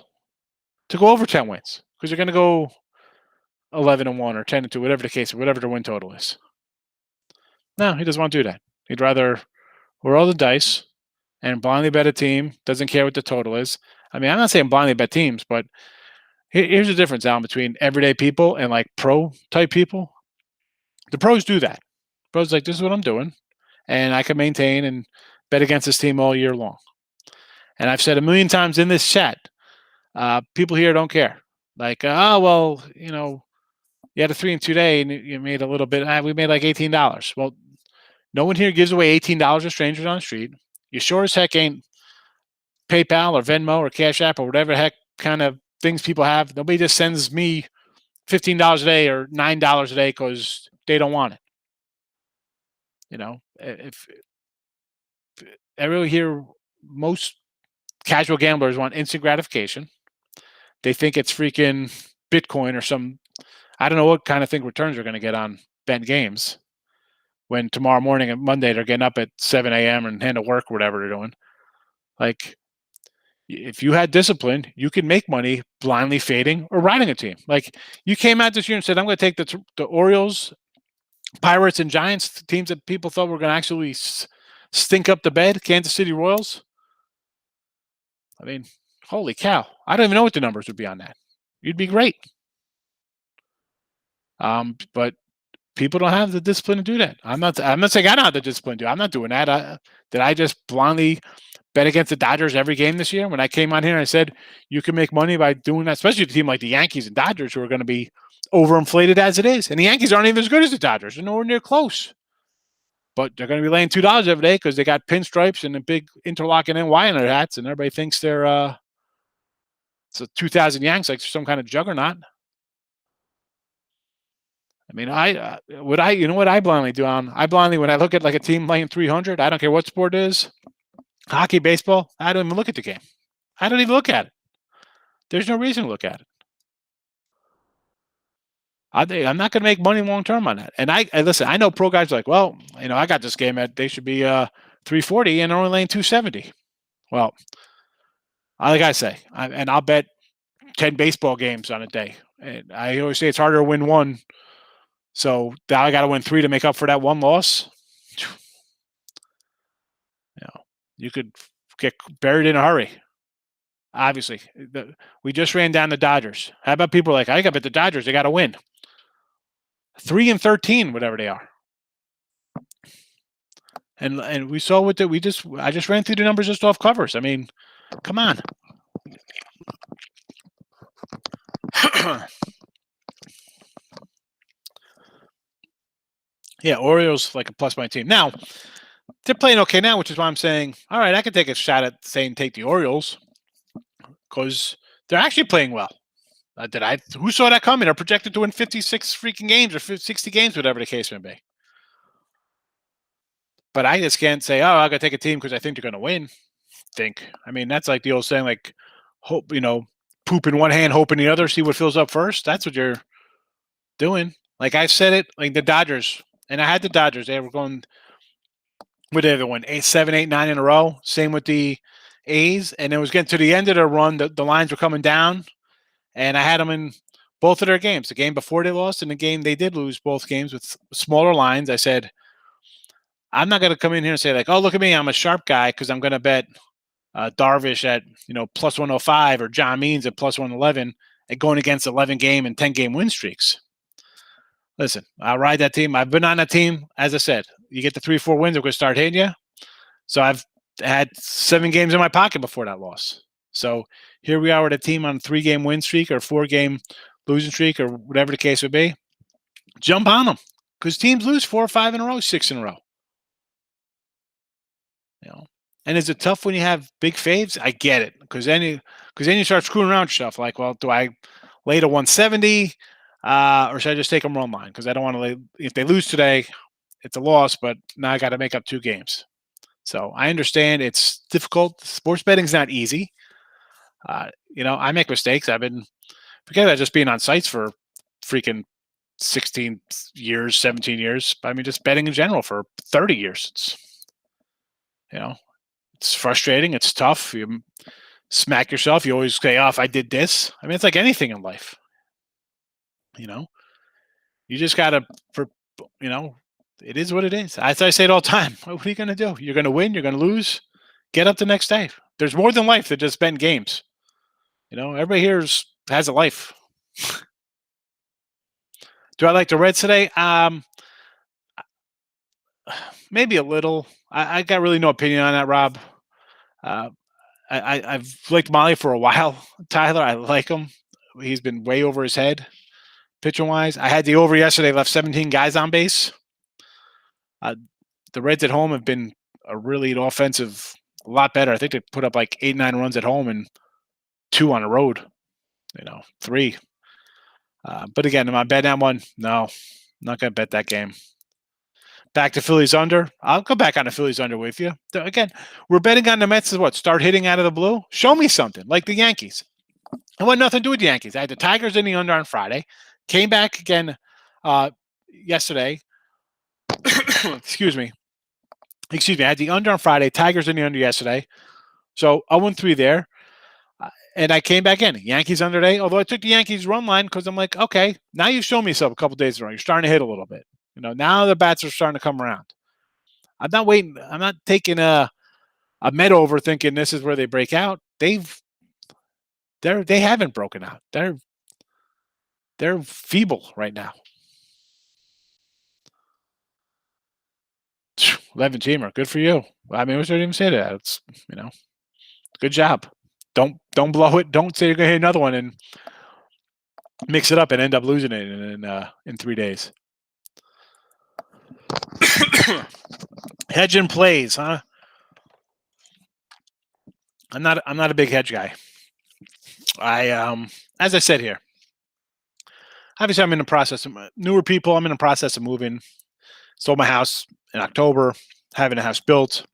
S1: to go over 10 wins? Because you're going to go 11-1 or 10-2, whatever the case, whatever the win total is. No, he doesn't want to do that. He'd rather roll the dice and blindly bet a team, doesn't care what the total is. I'm not saying blindly bet teams, but here's the difference, Alan, between everyday people and like pro type people. The pros do that. Pros like, this is what I'm doing, and I can maintain and bet against this team all year long. And I've said a million times in this chat, people here don't care. Like, you had a 3-2 day and you made a little bit. We made like $18. Well, no one here gives away $18 to strangers on the street. You sure as heck ain't PayPal or Venmo or Cash App or whatever the heck kind of things people have. Nobody just sends me $15 a day or $9 a day because they don't want it. If I really hear most casual gamblers want instant gratification. They think it's freaking Bitcoin or some, I don't know what kind of thing returns are going to get on bet games when tomorrow morning and Monday they're getting up at 7 a.m. and heading to work, whatever they're doing. Like, if you had discipline, you could make money blindly fading or riding a team. Like, you came out this year and said, I'm going to take the Orioles, Pirates, and Giants, teams that people thought were going to actually stink up the bed, Kansas City Royals. Holy cow. I don't even know what the numbers would be on that. You'd be great. But people don't have the discipline to do that. I'm not saying I don't have the discipline to do it. I'm not doing that. Did I just blindly bet against the Dodgers every game this year? When I came on here and I said you can make money by doing that, especially a team like the Yankees and Dodgers who are going to be overinflated as it is. And the Yankees aren't even as good as the Dodgers. They're nowhere near close. but they're going to be laying $2 every day because they got pinstripes and a big interlocking NY in their hats, and everybody thinks they're it's a 2,000 Yanks, like some kind of juggernaut. I mean, you know what I blindly do on? When I look at like a team laying 300, I don't care what sport it is, hockey, baseball, I don't even look at the game. I don't even look at it. There's no reason to look at it. I'm not going to make money long term on that. And I listen. I know pro guys are like, well, I got this game they should be 340 and they're only laying 270. Well, like I say, I'll bet 10 baseball games on a day. And I always say it's harder to win one. So now I got to win 3 to make up for that one loss. You could get buried in a hurry. Obviously, we just ran down the Dodgers. How about people like, I got to bet the Dodgers, they got to win 3-13, whatever they are. And we saw what I just ran through the numbers just off covers. I mean, come on. Yeah, Orioles like a plus my team. Now, they're playing okay now, which is why I'm saying, all right, I could take a shot at saying take the Orioles because they're actually playing well. Who saw that coming? They're projected to win 56 freaking games or 60 games, whatever the case may be. But I just can't say, I got to take a team because I think they're going to win. I mean, that's like the old saying, like, hope, poop in one hand, hope in the other, see what fills up first. That's what you're doing. Like I said it, like the Dodgers, and I had the Dodgers. They were going with the other one, 8, 7, 8, 9 in a row. Same with the A's, and it was getting to the end of their run. The lines were coming down, and I had them in both of their games. The game before they lost and the game they did lose, both games with smaller lines. I said, I'm not going to come in here and say like, oh, look at me, I'm a sharp guy because I'm going to bet Darvish at plus 105 or John Means at plus 111 and going against 11 game and 10 game win streaks. Listen, I'll ride that team. I've been on that team. As I said, you get the 3-4 wins, they're going to start hitting you. So I've had 7 games in my pocket before that loss. So here we are with a team on a 3-game win streak or 4-game losing streak or whatever the case would be. Jump on them because teams lose 4 or 5 in a row, 6 in a row. And is it tough when you have big faves? I get it because then you start screwing around yourself. Like, well, do I lay to 170 or should I just take them run line? Because I don't want to lay. If they lose today, it's a loss, but now I got to make up 2 games. So I understand it's difficult. Sports betting's not easy. I make mistakes. Forget about just being on sites for freaking 16 years, 17 years. I mean, just betting in general for 30 years. It's frustrating. It's tough. You smack yourself. You always say, if I did this. I mean, it's like anything in life. You just got to, it is what it is. As I say it all the time. What are you going to do? You're going to win. You're going to lose. Get up the next day. There's more than life than just betting games. Everybody here has a life. Do I like the Reds today? Maybe a little. I got really no opinion on that, Rob. I've liked Molly for a while. Tyler, I like him. He's been way over his head, pitching-wise. I had the over yesterday, left 17 guys on base. The Reds at home have been a really offensive, a lot better. I think they put up like 8, 9 runs at home and 2 on the road. 3. But again, am I betting that one? No, not going to bet that game. Back to Phillies under. I'll go back on the Phillies under with you. Again, we're betting on the Mets as start hitting out of the blue? Show me something, like the Yankees. I want nothing to do with the Yankees. I had the Tigers in the under on Friday. Came back again yesterday. Excuse me. I had the under on Friday. Tigers in the under yesterday. So 0-3 there. And I came back in. Yankees under today. Although I took the Yankees run line because I'm like, okay, now you've shown me something a couple days in a row. You're starting to hit a little bit. Now the bats are starting to come around. I'm not waiting. I'm not taking a Met over thinking this is where they break out. They haven't broken out. They're feeble right now. 11 teamer, good for you. I mean, I didn't even say that. It's good job. Don't blow it. Don't say you're gonna hit another one and mix it up and end up losing it in 3 days. Hedging plays, huh? I'm not a big hedge guy. As I said here, obviously I'm in the process of newer people. I'm in the process of moving. Sold my house in October, having a house built.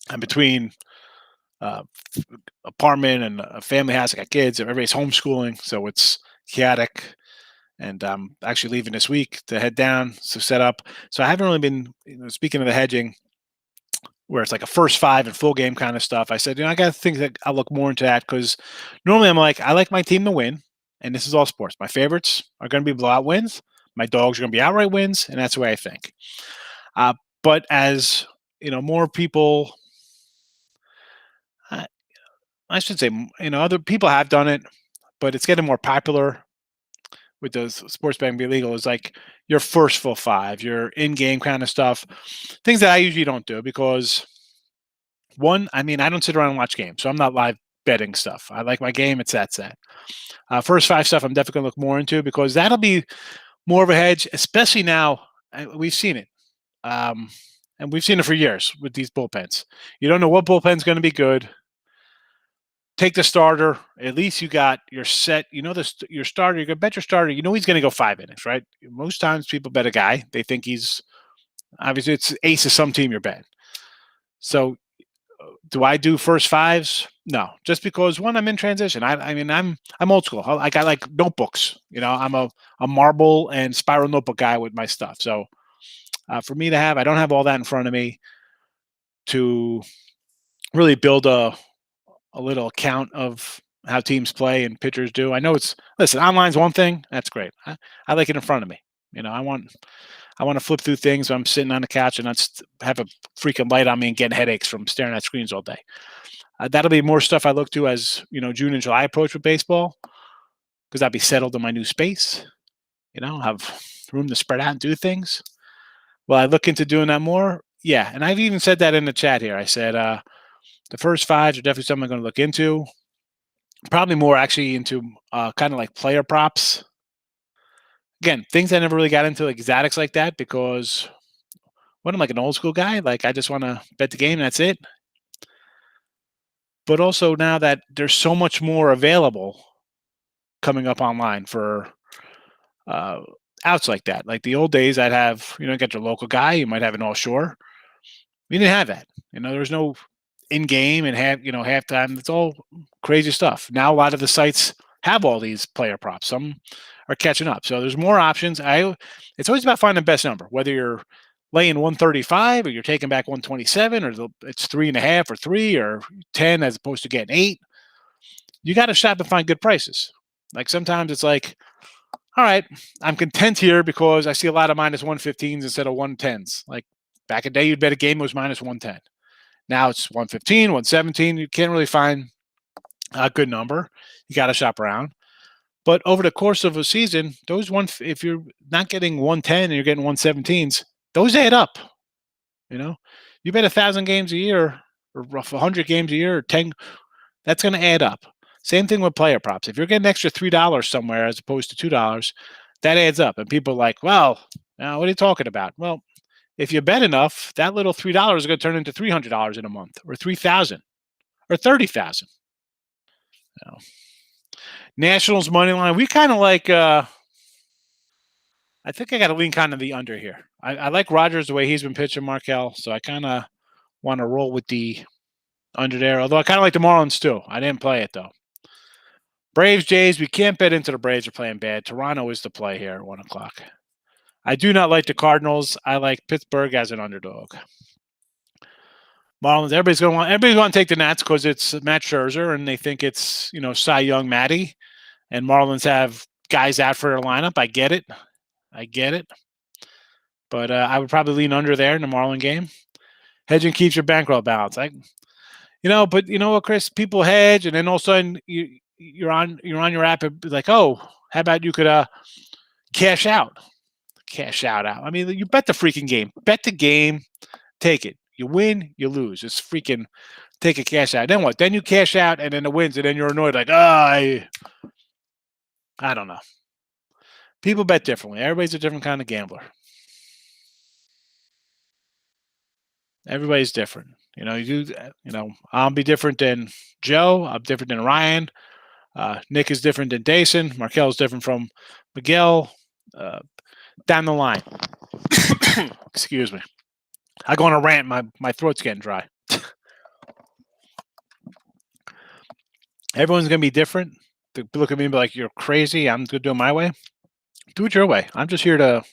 S1: I'm between uh, apartment and a family house. I got kids. Everybody's homeschooling, so it's chaotic. And I'm actually leaving this week to head down to set up. So I haven't really been, speaking of the hedging, where it's like a first five and full game kind of stuff. I said, I got to think that I'll look more into that because normally I'm like, I like my team to win, and this is all sports. My favorites are going to be blowout wins. My dogs are going to be outright wins, and that's the way I think. Uh, but as more people, I, I should say, other people have done it, but it's getting more popular with those sports betting be legal. Is like your first full five, your in-game kind of stuff, things that I usually don't do because one, I mean, I don't sit around and watch games, so I'm not live betting stuff. I like my game; it's that set. First five stuff, I'm definitely gonna look more into because that'll be more of a hedge, especially now. We've seen it. And we've seen it for years with these bullpens. You don't know what bullpen's going to be good. Take the starter. At least you got your set. Your starter. You can bet your starter. You know he's going to go 5 innings, right? Most times people bet a guy. They think he's obviously it's ace of some team you're betting. So do I do first fives? No, just because one, I'm in transition. I mean, I'm old school. I got like notebooks. I'm a marble and spiral notebook guy with my stuff. So for me to have, I don't have all that in front of me to really build a little account of how teams play and pitchers do. I know listen, online's one thing. That's great. I like it in front of me. I want to flip through things when I'm sitting on the couch and not have a freaking light on me and getting headaches from staring at screens all day. That'll be more stuff I look to as June and July approach with baseball because I'll be settled in my new space. Have room to spread out and do things. Well, I look into doing that more. Yeah, and I've even said that in the chat here. I said the first fives are definitely something I'm going to look into. Probably more actually into kind of like player props. Again, things I never really got into like exotics like that because I'm like an old school guy. Like I just want to bet the game. That's it. But also now that there's so much more available coming up online for uh, outs like that. Like the old days, I'd have get your local guy. You might have an all shore. We didn't have that. There was no in game and halftime. It's all crazy stuff. Now a lot of the sites have all these player props. Some are catching up. So there's more options. It's always about finding the best number, whether you're laying 135 or you're taking back 127 or it's 3.5 or 3 or 10 as opposed to getting 8. You got to shop and find good prices. Like sometimes it's like, all right, I'm content here because I see a lot of minus 115s instead of 110s. Like back in the day, you'd bet a game was minus 110. Now it's 115, 117. You can't really find a good number. You got to shop around. But over the course of a season, if you're not getting 110 and you're getting 117s, those add up. You bet 1,000 games a year or 100 games a year or 10, that's going to add up. Same thing with player props. If you're getting extra $3 somewhere as opposed to $2, that adds up. And people are like, well, now what are you talking about? Well, if you bet enough, that little $3 is going to turn into $300 in a month, or $3,000, or $30,000. Nationals money line. We kind of like. I think I got to lean kind of the under here. I like Rogers the way he's been pitching, Markel. So I kind of want to roll with the under there. Although I kind of like the Marlins too. I didn't play it though. Braves, Jays. We can't bet into the Braves are playing bad. Toronto is the play here at 1:00. I do not like the Cardinals. I like Pittsburgh as an underdog. Marlins. Everybody's going to take the Nats because it's Matt Scherzer and they think it's Cy Young, Matty, and Marlins have guys out for their lineup. I get it, but I would probably lean under there in the Marlin game. Hedging keeps your bankroll balanced. But you know what, Chris? People hedge, and then all of a sudden you're on your app and be like, oh, how about you could cash out? I mean, you bet the freaking game. Bet the game. Take it. You win, you lose. It's freaking take a cash out. Then what? Then you cash out, and then it wins, and then you're annoyed like, I don't know. People bet differently. Everybody's a different kind of gambler. Everybody's different. I'll be different than Joe. I'm different than Ryan. Nick is different than Dason. Markel is different from Miguel. Down the line. Excuse me. I go on a rant. My throat's getting dry. Everyone's going to be different. They look at me and be like, you're crazy. I'm going to do it my way. Do it your way. I'm just here to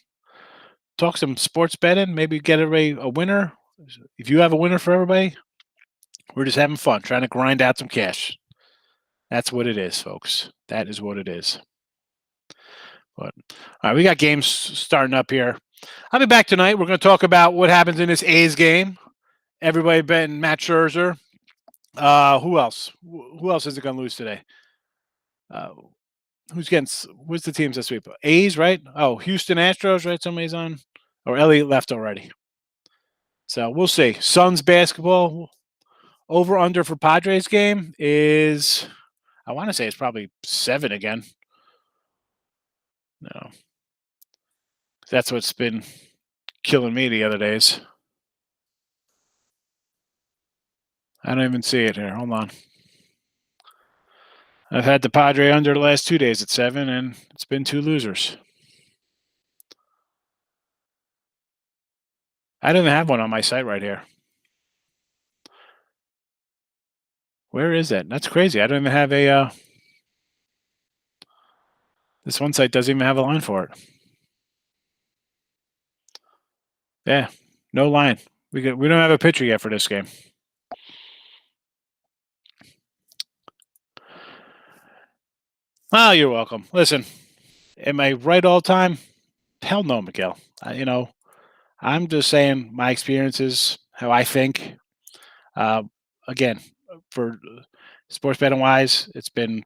S1: talk some sports betting, maybe get everybody a winner. If you have a winner for everybody, we're just having fun, trying to grind out some cash. That's what it is, folks. That is what it is. But all right, we got games starting up here. I'll be back tonight. We're going to talk about what happens in this A's game. Everybody betting Matt Scherzer. Who else? Who else is it going to lose today? What's the teams this week? A's, right? Oh, Houston Astros, right? Somebody's on. Or Elliott left already. So we'll see. Suns basketball over under for Padres game is, I want to say it's probably 7 again. No. That's what's been killing me the other days. I don't even see it here. Hold on. I've had the Padre under the last 2 days at 7, and it's been 2 losers. I don't even have one on my site right here. Where is it? That's crazy. I don't even have a. This one site doesn't even have a line for it. Yeah, no line. We don't have a pitcher yet for this game. Oh, you're welcome. Listen, am I right all the time? Hell no, Miguel. I'm just saying my experiences, how I think. Again, for sports betting wise, it's been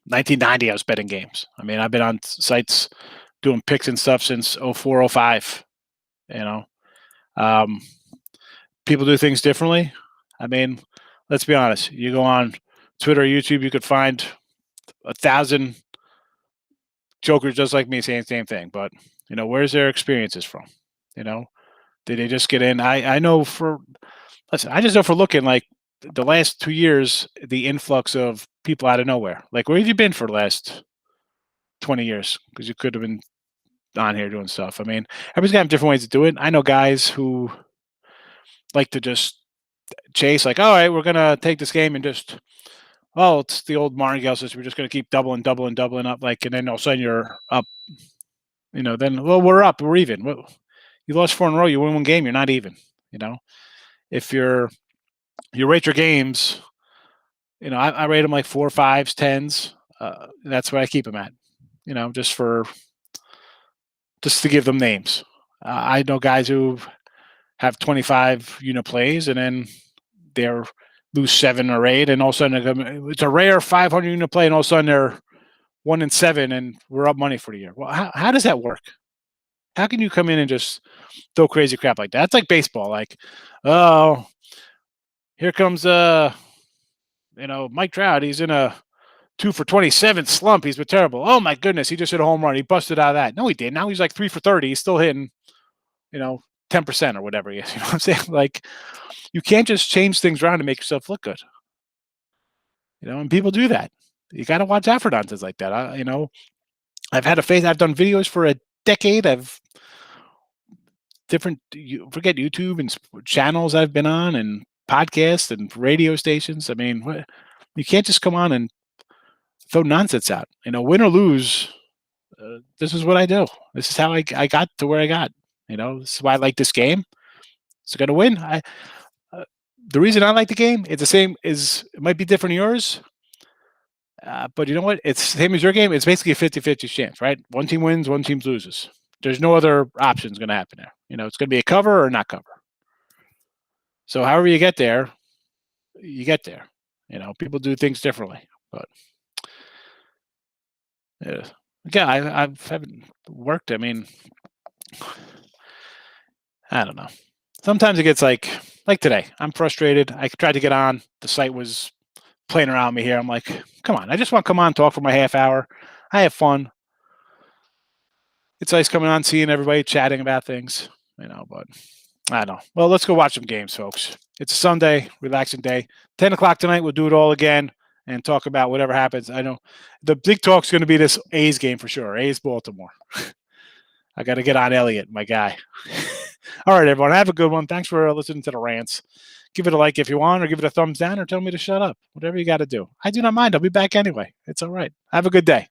S1: 1990. I was betting games. I mean, I've been on sites doing picks and stuff since 04, 05. People do things differently. I mean, let's be honest. You go on Twitter or YouTube, you could find 1,000 jokers just like me saying the same thing. But, where's their experiences from? Did they just get in? I know I just know for looking like the last 2 years, the influx of people out of nowhere. Like, where have you been for the last 20 years? Because you could have been on here doing stuff. I mean, everybody's got different ways to do it. I know guys who like to just chase, like, all right, we're going to take this game and just, it's the old martingale system. We're just going to keep doubling up. Like, and then all of a sudden you're up, then, we're up, we're even. Well, you lost 4 in a row, you win 1 game, you're not even, If you rate your games, I rate them like 4, 5s, 10s. That's where I keep them at, just to give them names. I know guys who have 25 unit plays and then they're lose 7 or 8, and all of a sudden it's a rare 500 unit play, and all of a sudden they're 1-7, and we're up money for the year. Well, how does that work? How can you come in and just throw crazy crap like that? It's like baseball. Like, oh, here comes Mike Trout. He's in a 2 for 27 slump. He's been terrible. Oh my goodness, he just hit a home run. He busted out of that. No, he didn't. Now he's like 3 for 30. He's still hitting, 10% or whatever he is. You know what I'm saying? Like, you can't just change things around to make yourself look good. And people do that. You got to watch out for nonsense like that. I've had I've done videos for a decade. I've forget YouTube and channels I've been on and podcasts and radio stations. I mean, you can't just come on and throw nonsense out. Win or lose, this is what I do. This is how I got to where I got. This is why I like this game. It's going to win. The reason I like the game, it's the same it might be different than yours. But you know what? It's the same as your game. It's basically a 50-50 chance, right? One team wins, one team loses. There's no other options going to happen there. It's going to be a cover or not cover. So however you get there, you get there. People do things differently. But again, I haven't worked. I mean, I don't know. Sometimes it gets like today. I'm frustrated. I tried to get on. The site was playing around me here. I'm like, come on. I just want to come on, talk for my half hour. I have fun. It's nice coming on, seeing everybody chatting about things, but I know. Well, let's go watch some games, folks. It's a Sunday, relaxing day. 10 o'clock tonight, we'll do it all again and talk about whatever happens. I know the big talk's going to be this A's game for sure. A's Baltimore. I got to get on Elliott, my guy. All right, everyone. Have a good one. Thanks for listening to the rants. Give it a like if you want, or give it a thumbs down, or tell me to shut up. Whatever you got to do. I do not mind. I'll be back anyway. It's all right. Have a good day.